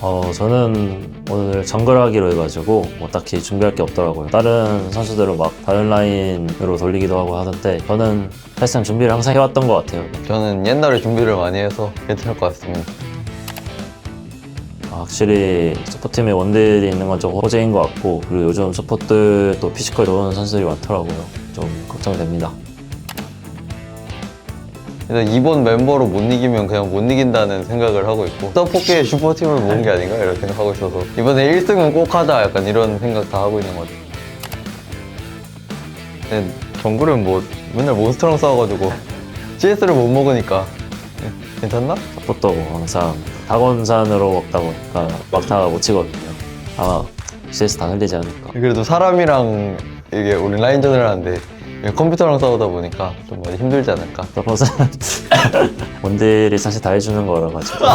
저는 오늘 정글하기로 해가지고 뭐 딱히 준비할 게 없더라고요. 다른 선수들은 막 다른 라인으로 돌리기도 하고 하던데 저는 사실상 준비를 항상 해왔던 것 같아요. 저는 옛날에 준비를 많이 해서 괜찮을 것 같습니다. 확실히 서포트팀에 원딜이 있는 건 좀 호재인 것 같고, 그리고 요즘 서포트도 피지컬 좋은 선수들이 많더라고요. 좀 걱정됩니다. 일단 이번 멤버로 못 이기면 그냥 못 이긴다는 생각을 하고 있고, 서포트의 슈퍼팀을 모은 게 아닌가 이런 생각하고 있어서 이번에 1승은 꼭 하자 약간 이런 생각 다 하고 있는 것 같아요. 근데 정글은 뭐 맨날 몬스터랑 싸워가지고 CS를 못 먹으니까 괜찮나? 서포트도 항상 다곤산으로 먹다 보니까 막타가 못 치거든요. 아마 CS 다 흘리지 않을까. 그래도 사람이랑 이게 우리 라인전을 하는데 컴퓨터랑 싸우다 보니까 좀 많이 힘들지 않을까. 서포트 원딜이 사실 다 해주는 거라 가지고.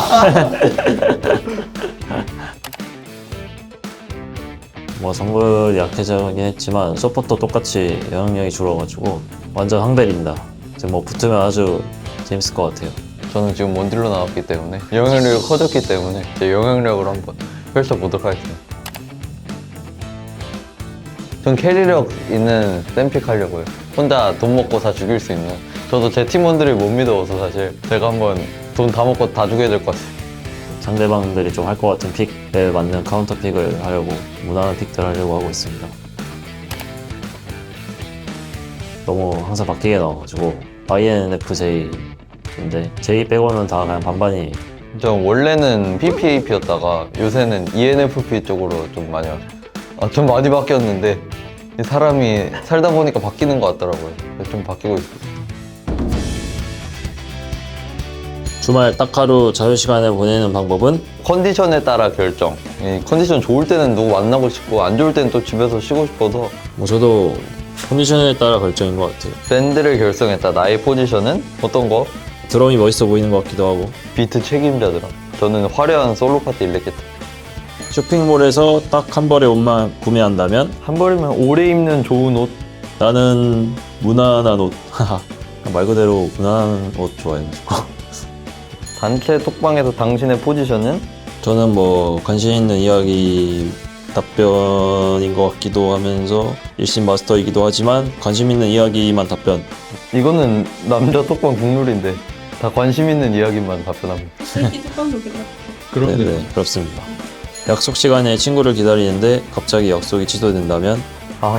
뭐 정글이 약해지긴 했지만 서포트도 똑같이 영향력이 줄어가지고 완전 항벨입니다. 지금 뭐 붙으면 아주 재밌을 것 같아요. 저는 지금 원딜로 나왔기 때문에 영향력이 커졌기 때문에 제 영향력으로 한번 펼쳐보도록 하겠습니다. 전 캐리력 있는 샘픽 하려고요. 혼자 돈 먹고 다 죽일 수 있는. 저도 제 팀원들이 못 믿어서 사실 제가 한번 돈 다 먹고 다 죽여야 될 것 같아요. 상대방들이 좀 할 것 같은 픽에 맞는 카운터 픽을 하려고 무난한 픽들 하려고 하고 있습니다. 너무 항상 바뀌게 나와가지고 INFJ인데 J 빼고는 다 그냥 반반이. 전 원래는 PPAP였다가 요새는 ENFP 쪽으로 좀 많이 왔어요. 좀 많이 바뀌었는데 이 사람이 살다 보니까 바뀌는 것 같더라고요. 좀 바뀌고 있어요. 주말 딱 하루 자유시간을 보내는 방법은? 컨디션에 따라 결정. 이 컨디션 좋을 때는 누구 만나고 싶고 안 좋을 때는 또 집에서 쉬고 싶어서 뭐 저도 컨디션에 따라 결정인 것 같아요. 밴드를 결성했다. 나의 포지션은 어떤 거? 드럼이 멋있어 보이는 것 같기도 하고. 비트 책임자더라. 저는 화려한 솔로 파트 일렉겠다. 쇼핑몰에서 딱 한 벌의 옷만 구매한다면? 한 벌이면 오래 입는 좋은 옷. 나는 무난한 옷. 말 그대로 무난한 옷 좋아해가지고. 단체 톡방에서 당신의 포지션은? 저는 뭐 관심 있는 이야기 답변인 것 같기도 하면서 일신 마스터이기도 하지만 관심 있는 이야기만 답변. 이거는 남자 톡방 국룰인데 다 관심 있는 이야기만 답변합니다. 저희끼리 톡방도 그래요. 네, 그렇습니다. 약속 시간에 친구를 기다리는데 갑자기 약속이 취소된다면?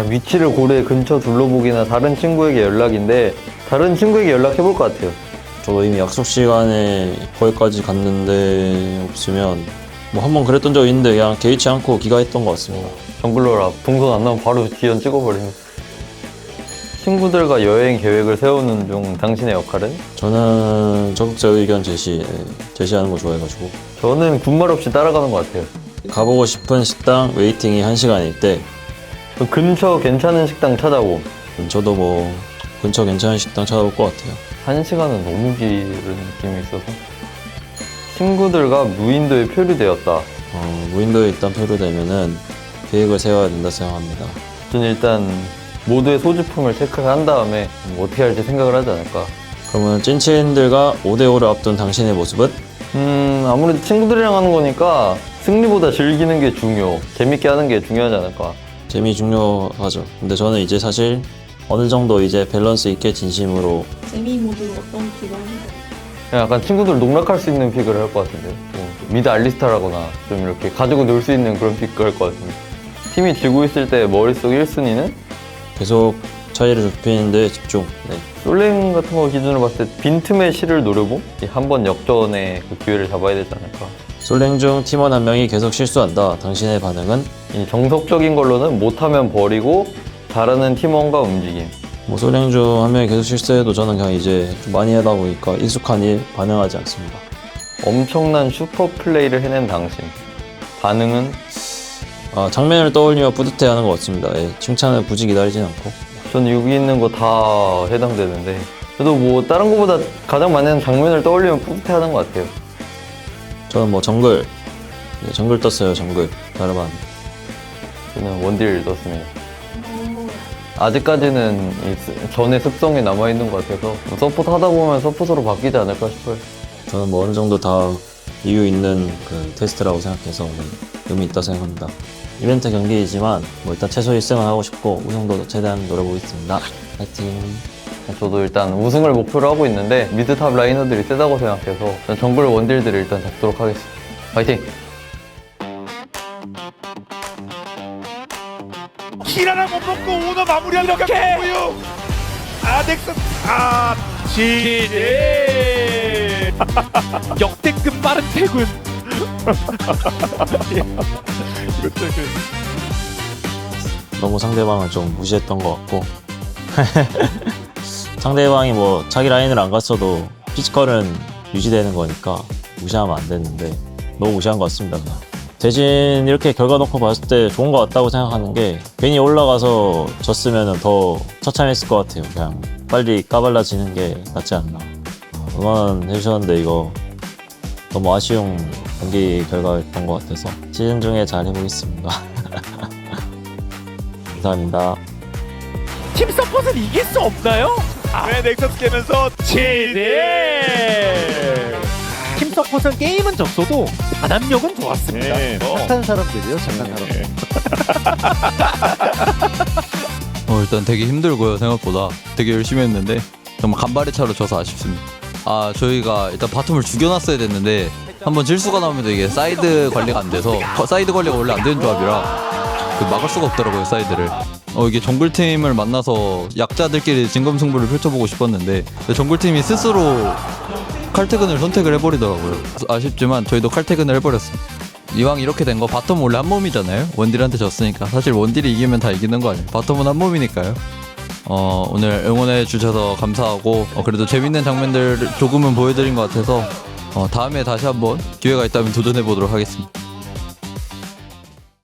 위치를 고래 근처 둘러보기나 다른 친구에게 연락인데 다른 친구에게 연락해볼 것 같아요. 저도 이미 약속 시간에 거기까지 갔는데 없으면 뭐 한 번 그랬던 적이 있는데 그냥 개의치 않고 기가했던 것 같습니다. 정글러라 동선 안 나오면 바로 기현 찍어버리는. 친구들과 여행 계획을 세우는 중 당신의 역할은? 저는 적극적 의견 제시하는 거 좋아해가지고 저는 군말 없이 따라가는 것 같아요. 가보고 싶은 식당 웨이팅이 1시간일 때 근처 괜찮은 식당 찾아봄. 저도 뭐 근처 괜찮은 식당 찾아볼 것 같아요. 1시간은 너무 기른 느낌이 있어서. 친구들과 무인도에 표류되었다. 무인도에 일단 표류되면은 계획을 세워야 된다 생각합니다. 저는 일단 모두의 소지품을 체크를 한 다음에 어떻게 할지 생각을 하지 않을까. 그러면 찐친들과 5대5를 앞둔 당신의 모습은? 아무래도 친구들이랑 하는 거니까 승리보다 즐기는 게 재밌게 하는 게 중요하지 않을까. 재미 중요하죠. 근데 저는 이제 사실 어느 정도 이제 밸런스 있게 진심으로 재미 모드로 어떤 기관인가요? 그냥 약간 친구들 농락할 수 있는 픽을 할 것 같은데. 미드 알리스타라거나 좀 이렇게 가지고 놀 수 있는 그런 픽을 할 것 같은데. 팀이 지고 있을 때 머릿속 1순위는? 계속 차이를 좁히는 데 집중. 네. 솔랭 같은 거 기준으로 봤을 때 빈틈의 실을 노려봄? 한 번 역전의 그 기회를 잡아야 되지 않을까. 솔랭 중 팀원 한 명이 계속 실수한다. 당신의 반응은? 이 정석적인 걸로는 못하면 버리고 잘하는 팀원과 움직임. 뭐 솔랭 중 한 명이 계속 실수해도 저는 그냥 이제 좀 많이 하다 보니까 익숙한 일 반응하지 않습니다. 엄청난 슈퍼 플레이를 해낸 당신. 반응은? 장면을 떠올리며 뿌듯해하는 것 같습니다. 예, 칭찬을 굳이 기다리진 않고. 저는 여기 있는 거 다 해당되는데 저도 뭐 다른 거보다 가장 많이 하는 장면을 떠올리면 뿌듯해하는 것 같아요. 저는 뭐 정글. 네, 정글 떴어요. 정글. 다르반. 저는 원딜 넣었습니다. 아직까지는 전의 습성이 남아있는 것 같아서 서포트 하다 보면 서포트로 바뀌지 않을까 싶어요. 저는 뭐 어느 정도 다 이유 있는 그 테스트라고 생각해서 네, 의미 있다 생각합니다. 이벤트 경기이지만 뭐 일단 최소 1승은 하고 싶고 우승도 최대한 노려보겠습니다. 파이팅! 저도 일단 우승을 목표로 하고 있는데 미드탑 라이너들이 세다고 생각해서 전 정글 원딜들을 일단 잡도록 하겠습니다. 파이팅! 킬 하나 못 먹고 오너 마무리하는 각고요. 넥슨 지지 역대급 빠른 퇴근. 이것도 너무 상대방을 좀 무시했던 것 같고 상대방이 뭐 자기 라인을 안 갔어도 피지컬은 유지되는 거니까 무시하면 안 되는데 너무 무시한 것 같습니다. 그냥. 대신 이렇게 결과 놓고 봤을 때 좋은 것 같다고 생각하는 게 괜히 올라가서 졌으면 더 처참했을 것 같아요. 그냥 빨리 까발라지는 게 낫지 않나. 응원 해주셨는데 이거 너무 아쉬운 경기 결과였던 것 같아서 시즌 중에 잘 해보겠습니다. 감사합니다. 팀 서폿은 이길 수 없나요? 네, 넥서스 깨면서 지지. 팀 서폿은 게임은 졌어도 단합력은 좋았습니다. 착한 사람들이요, 착한 사람들. 일단 되게 힘들고요. 생각보다 되게 열심히 했는데 정말 간발의 차로 져서 아쉽습니다. 저희가 일단 바텀을 죽여놨어야 됐는데 한번 질수가 나오면 이게 사이드 관리가 안 돼서 사이드 관리가 원래 안 되는 조합이라 막을 수가 없더라고요, 사이드를. 이게 정글팀을 만나서 약자들끼리 진검승부를 펼쳐보고 싶었는데 정글팀이 스스로 칼퇴근을 선택을 해버리더라고요. 아쉽지만 저희도 칼퇴근을 해버렸습니다. 이왕 이렇게 된 거 바텀 원래 한 몸이잖아요. 원딜한테 졌으니까 사실 원딜이 이기면 다 이기는 거 아니에요. 바텀은 한 몸이니까요. 오늘 응원해 주셔서 감사하고 그래도 재밌는 장면들 조금은 보여드린 것 같아서 다음에 다시 한번 기회가 있다면 도전해 보도록 하겠습니다.